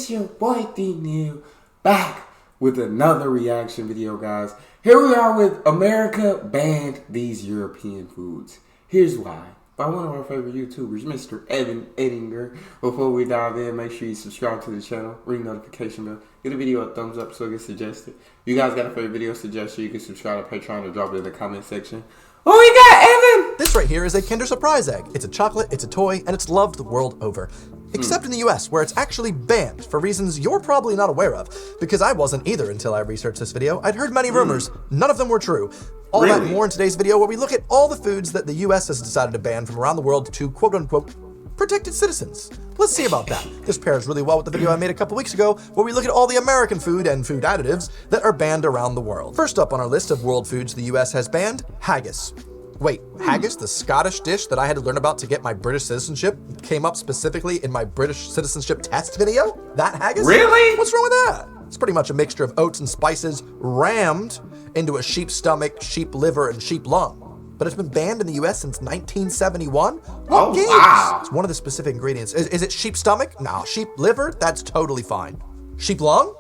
It's your boy Neal back with another reaction video, guys. Here we are with America banned these European foods. Here's why. By one of our favorite YouTubers, Mr. Edinger. Before we dive in, make sure you subscribe to the channel, ring notification bell, give the video a thumbs up so it gets suggested. If you guys got a favorite video suggestion, you can subscribe to Patreon or drop it in the comment section. What we got, Evan? This right here is a Kinder Surprise egg. It's a chocolate, it's a toy, and it's loved the world over. Except in the US, where it's actually banned for reasons you're probably not aware of, because I wasn't either until I researched this video. I'd heard many rumors, none of them were true. All that and more in today's video, where we look at all the foods that the US has decided to ban from around the world to quote-unquote protect its citizens. Let's see about that. This pairs really well with the video I made a couple weeks ago, where we look at all the American food and food additives that are banned around the world. First up on our list of world foods the US has banned, haggis. Wait, haggis, the Scottish dish that I had to learn about to get my British citizenship, came up specifically in my British citizenship test video? That haggis? Really? What's wrong with that? It's pretty much a mixture of oats and spices rammed into a sheep's stomach, sheep liver, and sheep lung. But it's been banned in the US since 1971? What gives? Wow. It's one of the specific ingredients. Is it sheep stomach? No, sheep liver? That's totally fine. Sheep lung?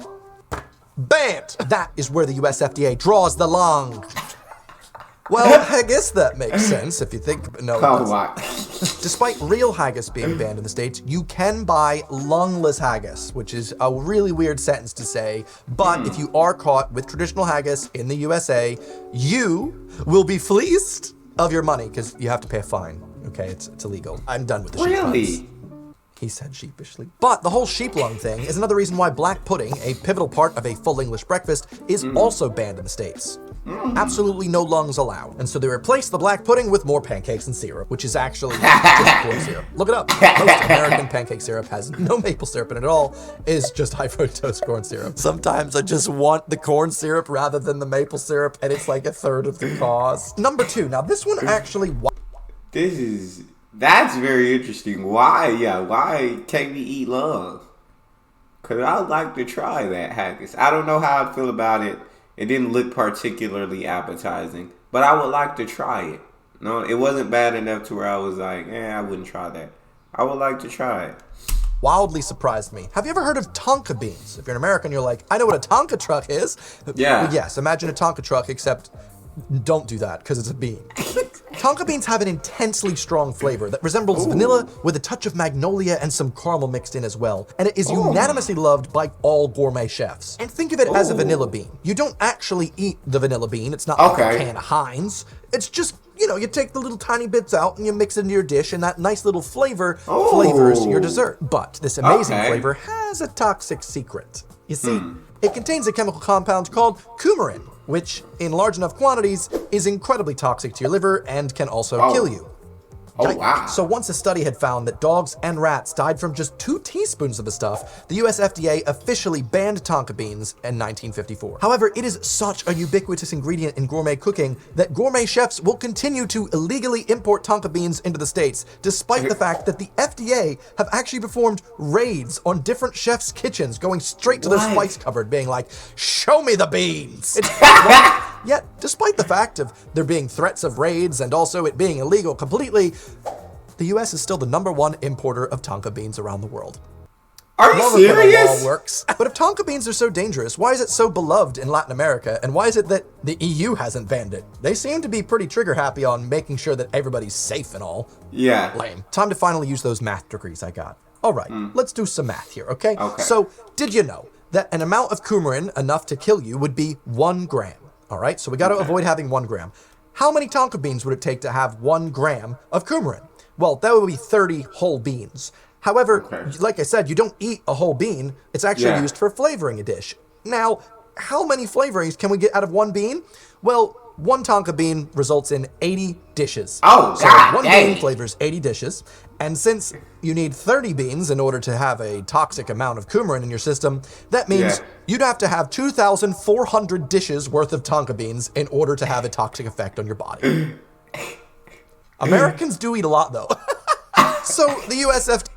Banned! That is where the US FDA draws the line. Well, I guess that makes sense if you think, no. Despite real haggis being banned in the States, you can buy lungless haggis, which is a really weird sentence to say, but if you are caught with traditional haggis in the USA, you will be fleeced of your money because you have to pay a fine. Okay, it's illegal. I'm done with the sheep puns. He said sheepishly. But the whole sheep lung thing is another reason why black pudding, a pivotal part of a full English breakfast, is also banned in the States. Absolutely no lungs allowed. And so they replaced the black pudding with more pancakes and syrup, which is actually just corn syrup. Look it up. Most American pancake syrup has no maple syrup in it at all. It's just high fructose corn syrup. Sometimes I just want the corn syrup rather than the maple syrup, and it's like a third of the cost. Number two. Now this one actually... That's very interesting. Why can't we eat love? Because I'd like to try that haggis. I don't know how I'd feel about it. It didn't look particularly appetizing, but I would like to try it. No, it wasn't bad enough to where I was like, I wouldn't try that. I would like to try it. Wildly surprised me. Have you ever heard of Tonka Beans? If you're an American, you're like, I know what a Tonka truck is. Yeah. Well, yes, imagine a Tonka truck, except don't do that, because it's a bean. Tonka beans have an intensely strong flavor that resembles vanilla with a touch of magnolia and some caramel mixed in as well. And it is unanimously loved by all gourmet chefs. And think of it as a vanilla bean. You don't actually eat the vanilla bean. It's not like a can of Heinz. It's just, you take the little tiny bits out and you mix it into your dish, and that nice little flavor flavors your dessert. But this amazing flavor has a toxic secret. You see, it contains a chemical compound called coumarin, which, in large enough quantities, is incredibly toxic to your liver and can also kill you. So once a study had found that dogs and rats died from just 2 teaspoons of the stuff, the US FDA officially banned Tonka beans in 1954. However, it is such a ubiquitous ingredient in gourmet cooking that gourmet chefs will continue to illegally import Tonka beans into the States, despite the fact that the FDA have actually performed raids on different chefs' kitchens, going straight to their spice cupboard, being like, show me the beans! Yet, despite the fact of there being threats of raids and also it being illegal completely, the US is still the #1 importer of Tonka beans around the world. Are you serious? The law works. But if Tonka beans are so dangerous, why is it so beloved in Latin America? And why is it that the EU hasn't banned it? They seem to be pretty trigger happy on making sure that everybody's safe and all. Yeah. Lame. Time to finally use those math degrees I got. All right, let's do some math here, okay? So, did you know that an amount of coumarin enough to kill you would be 1 gram? All right, so we got to avoid having 1 gram. How many Tonka beans would it take to have 1 gram of coumarin? Well, that would be 30 whole beans. However, like I said, you don't eat a whole bean. It's actually used for flavoring a dish. Now, how many flavorings can we get out of 1 bean? Well, 1 Tonka bean results in 80 dishes. So 1 bean flavors 80 dishes. And since you need 30 beans in order to have a toxic amount of coumarin in your system, that means you'd have to have 2,400 dishes worth of Tonka beans in order to have a toxic effect on your body. Americans do eat a lot, though. So the USFDA...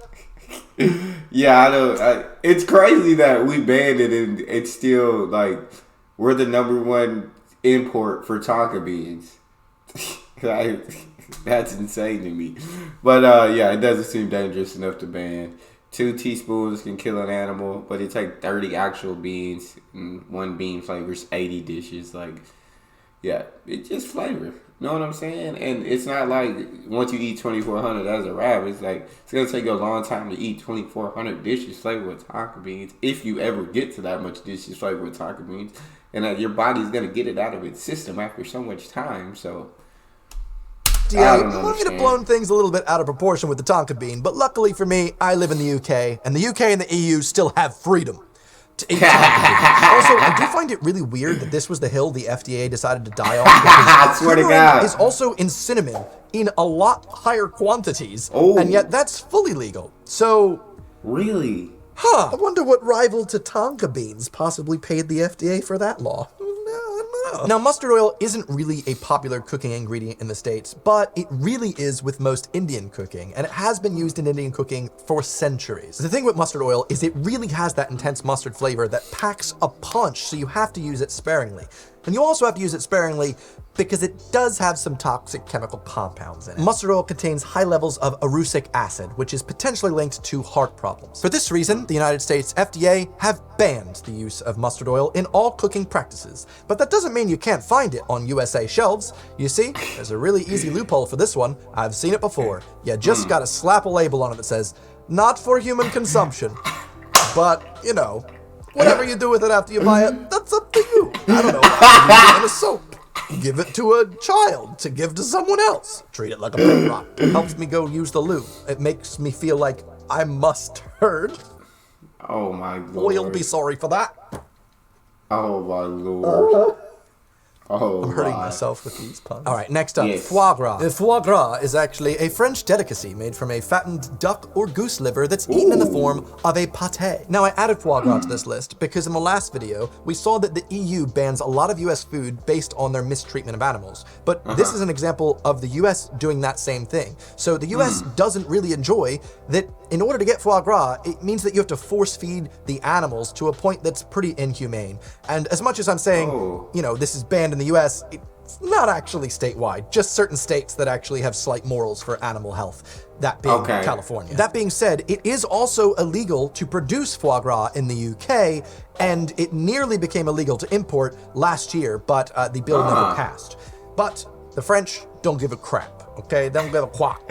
Yeah, I know. It's crazy that we banned it and it's still, like, we're the #1 import for Tonka beans. That's insane to me. But, it doesn't seem dangerous enough to ban. 2 teaspoons can kill an animal, but it takes 30 actual beans, and 1 bean flavors 80 dishes. Like, yeah, it's just flavor. You know what I'm saying? And it's not like once you eat 2,400 as a wrap, it's like it's gonna take you a long time to eat 2,400 dishes flavored with Tonka beans, if you ever get to that much dishes flavored with Tonka beans, and your body's gonna get it out of its system after so much time. So Yeah, you might have blown things a little bit out of proportion with the Tonka bean, but luckily for me, I live in the UK, and the UK and the EU still have freedom to eat Tonka beans. Also, I do find it really weird that this was the hill the FDA decided to die on. I swear to God. Is also in cinnamon in a lot higher quantities, and yet that's fully legal. So, really? I wonder what rival to Tonka beans possibly paid the FDA for that law. Now, mustard oil isn't really a popular cooking ingredient in the States, but it really is with most Indian cooking, and it has been used in Indian cooking for centuries. The thing with mustard oil is it really has that intense mustard flavor that packs a punch, so you have to use it sparingly. And you also have to use it sparingly because it does have some toxic chemical compounds in it. Mustard oil contains high levels of erucic acid, which is potentially linked to heart problems. For this reason, the United States FDA have banned the use of mustard oil in all cooking practices. But that doesn't mean you can't find it on USA shelves. You see, there's a really easy loophole for this one. I've seen it before. You just gotta slap a label on it that says, "Not for human consumption." But, you know, whatever you do with it after you buy it, that's up to you. I don't know. Use it in a soap. Give it to a child to give to someone else. Treat it like a pet rock. It helps me go use the loo. It makes me feel like I must hurt. Oh my Lord. You'll be sorry for that. Oh my Lord. I'm hurting myself with these puns. All right, next up, foie gras. Foie gras is actually a French delicacy made from a fattened duck or goose liver that's eaten in the form of a pâté. Now, I added foie gras to this list because in the last video, we saw that the EU bans a lot of US food based on their mistreatment of animals. But this is an example of the US doing that same thing. So the US doesn't really enjoy that. In order to get foie gras, it means that you have to force feed the animals to a point that's pretty inhumane. And as much as I'm saying, you know, this is banned in the US, it's not actually statewide, just certain states that actually have slight morals for animal health, that being California. That being said, it is also illegal to produce foie gras in the UK, and it nearly became illegal to import last year, but the bill never passed. But the French don't give a crap, okay? They don't give a quack.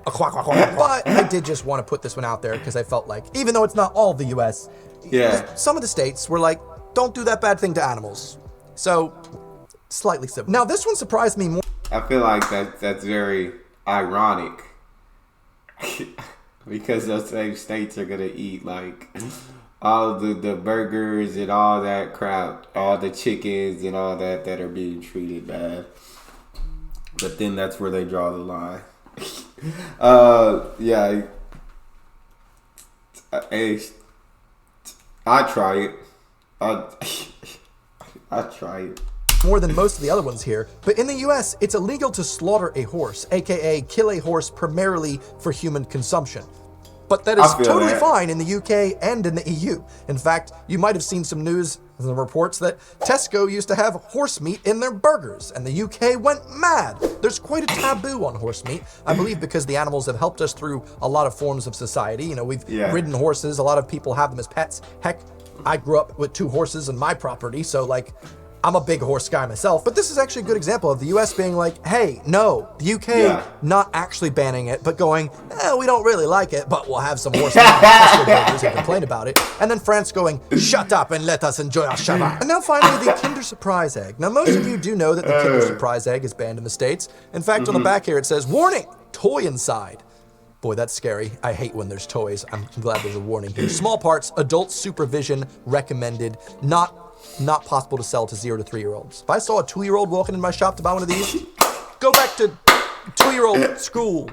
But I did just want to put this one out there because I felt like, even though it's not all of the US, some of the states were like, don't do that bad thing to animals. So, slightly simple. Now, this one surprised me more. I feel like that's very ironic because those same states are gonna eat like all the burgers and all that crap, all the chickens and all that are being treated bad. But then that's where they draw the line. Yeah. I try it. I try it. More than most of the other ones here, but in the US, it's illegal to slaughter a horse, aka kill a horse primarily for human consumption. But that is totally fine in the UK and in the EU. In fact, you might have seen some news and the reports that Tesco used to have horse meat in their burgers, and the UK went mad. There's quite a taboo on horse meat, I believe because the animals have helped us through a lot of forms of society. You know, we've ridden horses, a lot of people have them as pets. Heck, I grew up with 2 horses on my property, so like, I'm a big horse guy myself, but this is actually a good example of the US being like, hey, no, the UK not actually banning it, but going, we don't really like it, but we'll have some horse meat burgers and complain about it. And then France going, shut up and let us enjoy our Shabbat. And now finally, the Kinder Surprise egg. Now, most of you do know that the Kinder Surprise egg is banned in the States. In fact, on the back here, it says, warning, toy inside. Boy, that's scary. I hate when there's toys. I'm glad there's a warning here. Small parts, adult supervision recommended, not possible to sell to 0 to 3-year-olds. If I saw a 2-year-old walking in my shop to buy one of these, go back to 2-year-old school.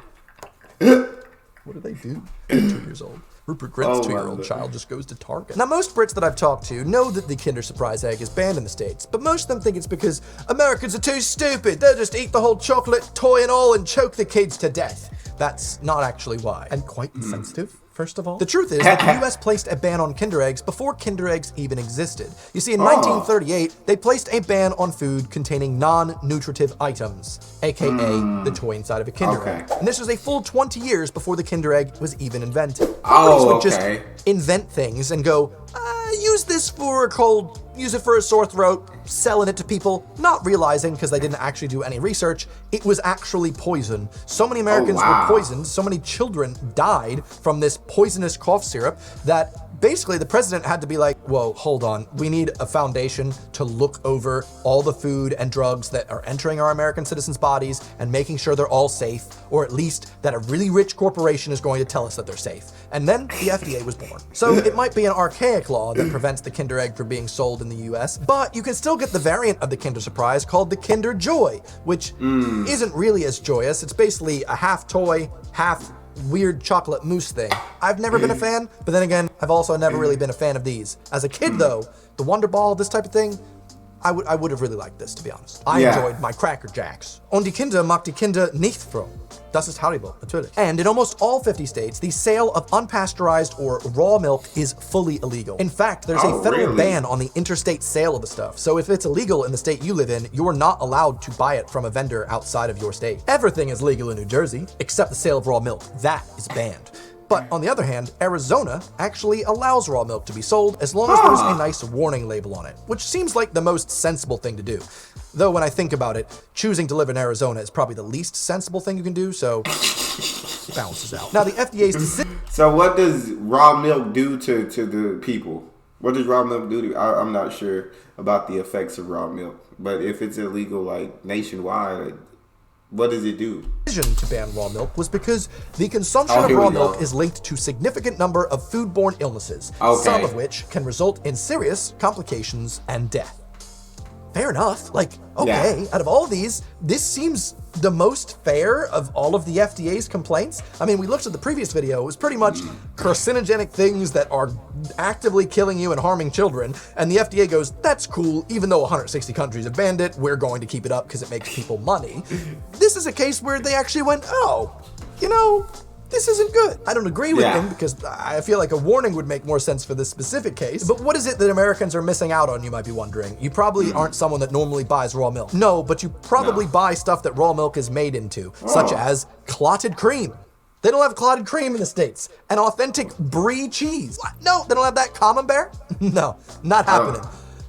What do they do at 2 years old? Rupert Grint's 2-year-old child just goes to Target. Now, most Brits that I've talked to know that the Kinder Surprise egg is banned in the States, but most of them think it's because Americans are too stupid. They'll just eat the whole chocolate, toy and all, and choke the kids to death. That's not actually why. And quite insensitive first of all. The truth is that the US placed a ban on Kinder Eggs before Kinder Eggs even existed. You see, in 1938, they placed a ban on food containing non-nutritive items, aka the toy inside of a Kinder Egg. And this was a full 20 years before the Kinder Egg was even invented. Companies would just invent things and go, use this for a cold, use it for a sore throat, selling it to people, not realizing, because they didn't actually do any research, it was actually poison. So many Americans were poisoned, so many children died from this poisonous cough syrup that basically the president had to be like, whoa, hold on, we need a foundation to look over all the food and drugs that are entering our American citizens' bodies and making sure they're all safe, or at least that a really rich corporation is going to tell us that they're safe. And then the FDA was born. So it might be an archaic law that prevents the Kinder Egg from being sold in the US, but you can still get the variant of the Kinder Surprise called the Kinder Joy, which isn't really as joyous. It's basically a half toy, half weird chocolate mousse thing. I've never been a fan, but then again, I've also never really been a fan of these. As a kid though, the Wonder Ball, this type of thing, I would have really liked this, to be honest. I enjoyed my Cracker Jacks. Und die Kinder mag die Kinder nicht froh. Das ist Haribo, natürlich. And in almost all 50 states, the sale of unpasteurized or raw milk is fully illegal. In fact, there's a federal ban on the interstate sale of the stuff. So if it's illegal in the state you live in, you're not allowed to buy it from a vendor outside of your state. Everything is legal in New Jersey, except the sale of raw milk. That is banned. But on the other hand, Arizona actually allows raw milk to be sold as long as there's a nice warning label on it, which seems like the most sensible thing to do. Though when I think about it, choosing to live in Arizona is probably the least sensible thing you can do, so it balances out. Now the FDA's decision... So what does raw milk do to the people? What does raw milk do to... I'm not sure about the effects of raw milk, but if it's illegal like nationwide... What does it do? The decision to ban raw milk was because the consumption of raw milk is linked to significant number of foodborne illnesses, some of which can result in serious complications and death. Fair enough. Like, okay, out of all these, this seems the most fair of all of the FDA's complaints. I mean, we looked at the previous video. It was pretty much carcinogenic things that are actively killing you and harming children. And the FDA goes, that's cool. Even though 160 countries have banned it, we're going to keep it up because it makes people money. This is a case where they actually went, oh, you know, this isn't good. I don't agree with him because I feel like a warning would make more sense for this specific case. But what is it that Americans are missing out on, you might be wondering? You probably aren't someone that normally buys raw milk. No, but you probably buy stuff that raw milk is made into, such as clotted cream. They don't have clotted cream in the States. An authentic brie cheese. What? No, they don't have that camembert? No, not happening.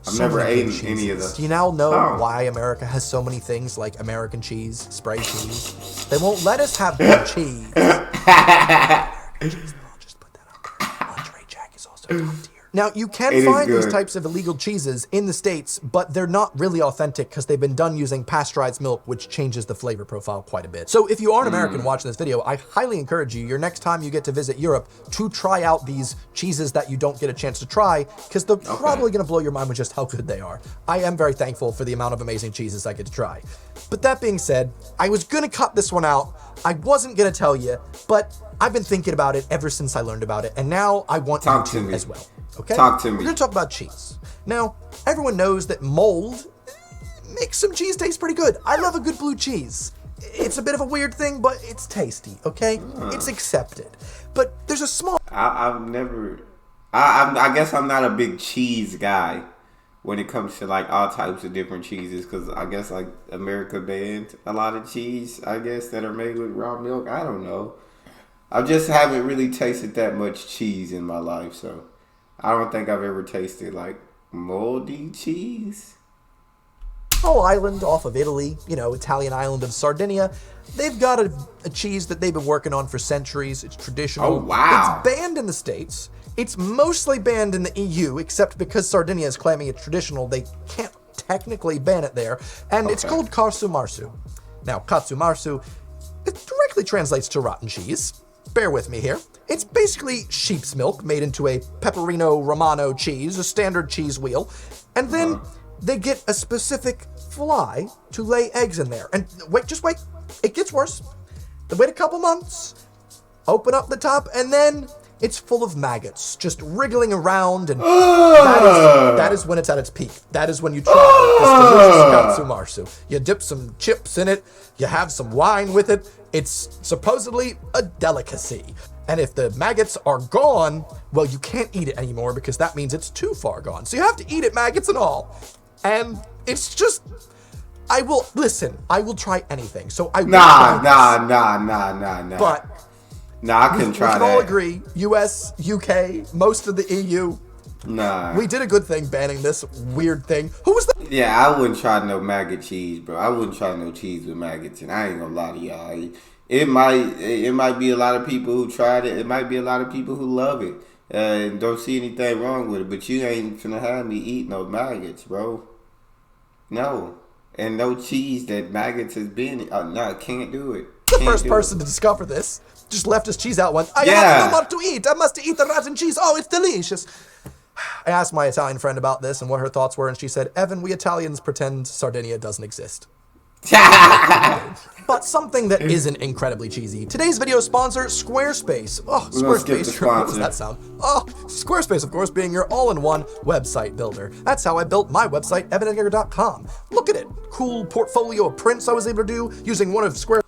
I've never eaten any of them. Do you now know why America has so many things like American cheese, spray cheese? They won't let us have good cheese. American cheese, I'll just put that out there. Monterey Jack is also top tier. Now, you can find these types of illegal cheeses in the States, but they're not really authentic because they've been done using pasteurized milk, which changes the flavor profile quite a bit. So if you are an American watching this video, I highly encourage you, your next time you get to visit Europe, to try out these cheeses that you don't get a chance to try, because they're probably going to blow your mind with just how good they are. I am very thankful for the amount of amazing cheeses I get to try. But that being said, I was going to cut this one out. I wasn't going to tell you, but I've been thinking about it ever since I learned about it, and now I want you to as well. Okay? Talk to me. We're going to talk about cheese. Now, everyone knows that mold makes some cheese taste pretty good. I love a good blue cheese. It's a bit of a weird thing, but it's tasty, okay? It's accepted. But there's a small... I guess I'm not a big cheese guy when it comes to like all types of different cheeses, because I guess like America banned a lot of cheese, I guess, that are made with raw milk. I don't know. I just haven't really tasted that much cheese in my life, so I don't think I've ever tasted like moldy cheese. Small island off of Italy, you know, Italian island of Sardinia. They've got a cheese that they've been working on for centuries. It's traditional. Oh, wow. It's banned in the States. It's mostly banned in the EU, except because Sardinia is claiming it's traditional, they can't technically ban it there. And it's called Katsu Marzu. Now, Katsu Marzu, it directly translates to rotten cheese. Bear with me here. It's basically sheep's milk made into a Pecorino Romano cheese, a standard cheese wheel. And then they get a specific fly to lay eggs in there. And wait, just wait. It gets worse. They wait a couple months, open up the top, and then it's full of maggots, just wriggling around, and that is when it's at its peak. That is when you try this delicious katsumarsu. You dip some chips in it, you have some wine with it. It's supposedly a delicacy. And if the maggots are gone, well, you can't eat it anymore because that means it's too far gone. So you have to eat it, maggots and all. And it's just, I will try anything. So I will Nah. But I couldn't try that. We can all agree, US, UK, most of the EU. Nah. We did a good thing banning this weird thing. Who was that? Yeah, I wouldn't try no maggot cheese, bro. I wouldn't try no cheese with maggots, and I ain't gonna lie to y'all. It might be a lot of people who tried it. It might be a lot of people who love it and don't see anything wrong with it. But you ain't finna have me eat no maggots, bro. No, and no cheese that maggots has been. No, can't do it. The first person to discover this just left his cheese out. I have no more to eat. I must eat the rotten cheese. Oh, it's delicious. I asked my Italian friend about this and what her thoughts were, and she said, "Evan, we Italians pretend Sardinia doesn't exist." But something that isn't incredibly cheesy. Today's video sponsor, Squarespace. Oh, Squarespace. What does that sound? Oh, Squarespace, of course, being your all-in-one website builder. That's how I built my website, Edinger.com. Look at it. Cool portfolio of prints I was able to do using one of Squarespace.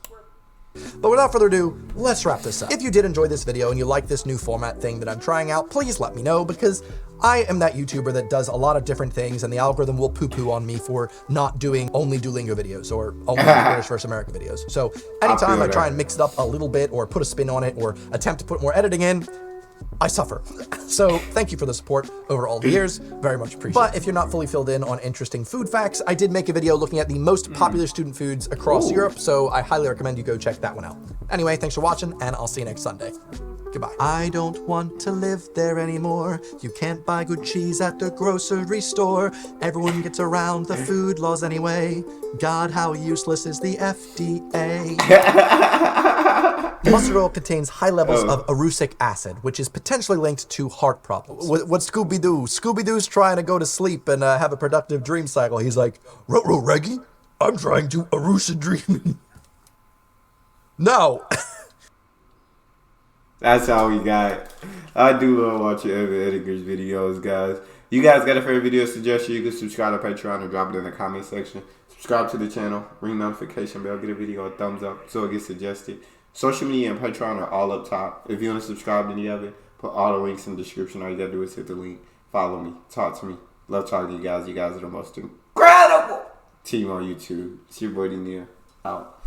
But without further ado, let's wrap this up. If you did enjoy this video and you like this new format thing that I'm trying out, please let me know, because I am that YouTuber that does a lot of different things, and the algorithm will poo-poo on me for not doing only Duolingo videos or only British versus American videos. So anytime I try and mix it up a little bit or put a spin on it or attempt to put more editing in, I suffer. So thank you for the support over all the years. Very much appreciated. But if you're not fully filled in on interesting food facts, I did make a video looking at the most popular student foods across Europe, so I highly recommend you go check that one out. Anyway, thanks for watching, and I'll see you next Sunday. Goodbye. I don't want to live there anymore. You can't buy good cheese at the grocery store. Everyone gets around the food laws anyway. God, how useless is the FDA? Mustard oil contains high levels of erucic acid, which is potentially linked to heart problems. What Scooby-Doo? Scooby-Doo's trying to go to sleep and have a productive dream cycle. He's like, "Ruh-roh, Reggie, I'm trying to erucid dream." No. That's all we got. I do love watching Evan Edinger's videos, guys. You guys got a favorite video suggestion? You can subscribe to Patreon or drop it in the comment section. Subscribe to the channel, ring notification bell, get a video a thumbs up so it gets suggested. Social media and Patreon are all up top. If you want to subscribe to any of it, put all the links in the description. All you gotta do is hit the link. Follow me. Talk to me. Love talking to you guys. You guys are the most incredible team on YouTube. It's your boy Neal. Out.